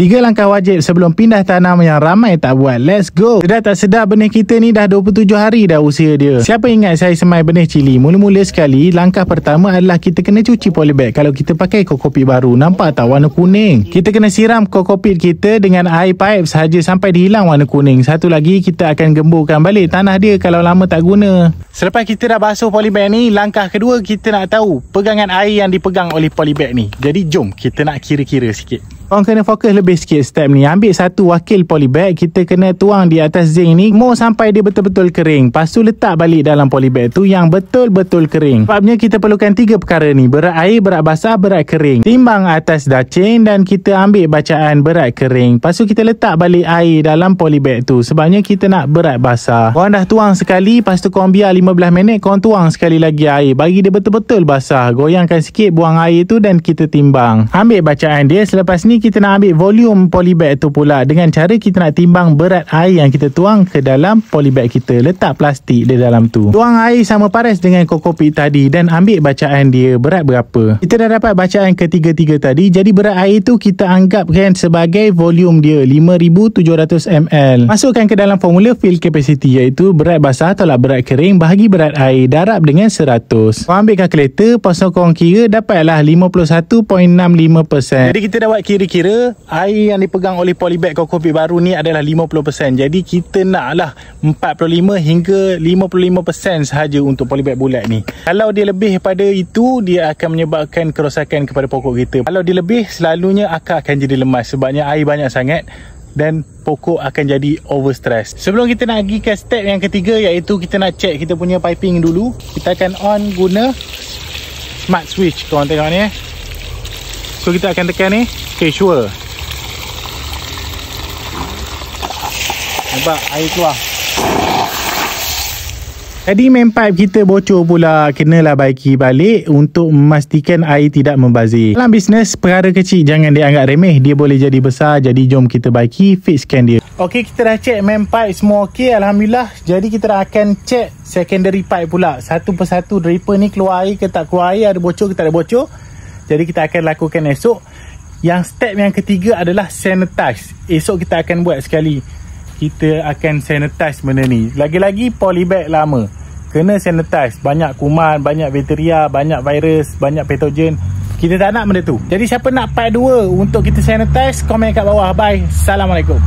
3 langkah wajib sebelum pindah tanam yang ramai tak buat. Let's go. Sedar tak sedar benih kita ni dah 27 hari dah usia dia. Siapa ingat saya semai benih cili? Mula-mula sekali, langkah pertama adalah kita kena cuci polybag. Kalau kita pakai kokopit baru, nampak tak warna kuning? Kita kena siram kokopit kita dengan air pipe sahaja sampai dihilang warna kuning. Satu lagi, kita akan gemburkan balik tanah dia kalau lama tak guna. Selepas kita dah basuh polybag ni, langkah kedua kita nak tahu pegangan air yang dipegang oleh polybag ni. Jadi jom kita nak kira-kira sikit. Korang kena fokus lebih sikit step ni. Ambil satu wakil polybag, kita kena tuang di atas zinc ni mau sampai dia betul-betul kering. Lepas tu letak balik dalam polybag tu yang betul-betul kering. Sebabnya kita perlukan 3 perkara ni: berat air, berat basah, berat kering. Timbang atas dacin dan kita ambil bacaan berat kering. Lepas tu kita letak balik air dalam polybag tu sebabnya kita nak berat basah. Korang dah tuang sekali, lepas tu korang biar 15 minit, korang tuang sekali lagi air bagi dia betul-betul basah. Goyangkan sikit, buang air tu dan kita timbang. Ambil bacaan dia. Selepas ni kita nak ambil volume polybag tu pula dengan cara kita nak timbang berat air yang kita tuang ke dalam polybag kita. Letak plastik di dalam tu. Tuang air sama paras dengan kokopit tadi dan ambil bacaan dia berat berapa. Kita dah dapat bacaan ketiga-tiga tadi. Jadi berat air tu kita anggapkan sebagai volume dia 5700 ml. Masukkan ke dalam formula fill capacity iaitu berat basah tolak berat kering bahagi berat air darab dengan 100. Korang ambil kalkulator, lepas tu korang kira dapatlah 51.65%. Jadi kita dah buat kira air yang dipegang oleh polybag kokopit baru ni adalah 50%. Jadi kita naklah 45 hingga 55% sahaja untuk polybag bulat ni. Kalau dia lebih pada itu, dia akan menyebabkan kerosakan kepada pokok kita. Kalau dia lebih, selalunya akar akan jadi lemas sebabnya air banyak sangat dan pokok akan jadi overstress. Sebelum kita nak pergi ke step yang ketiga iaitu kita nak check kita punya piping dulu. Kita akan on guna smart switch. Korang tengok ni So kita akan tekan ni. Okay, sure. Nampak air keluar. Jadi main pipe kita bocor pula. Kenalah baiki balik untuk memastikan air tidak membazir. Dalam bisnes, perkara kecil jangan dianggap remeh. Dia boleh jadi besar. Jadi jom kita baiki, fixkan dia. Okey, kita dah check main pipe semua okey, Alhamdulillah. Jadi kita dah akan check secondary pipe pula. Satu persatu dripper ni keluar air ke tak keluar air, ada bocor ke tak ada bocor. Jadi kita akan lakukan esok. Yang step yang ketiga adalah sanitize. Esok kita akan buat sekali. Kita akan sanitize benda ni. Lagi-lagi polybag lama, kena sanitize. Banyak kuman, banyak bakteria, banyak virus, banyak patogen. Kita tak nak benda tu. Jadi siapa nak part 2 untuk kita sanitize, komen kat bawah. Bye. Assalamualaikum.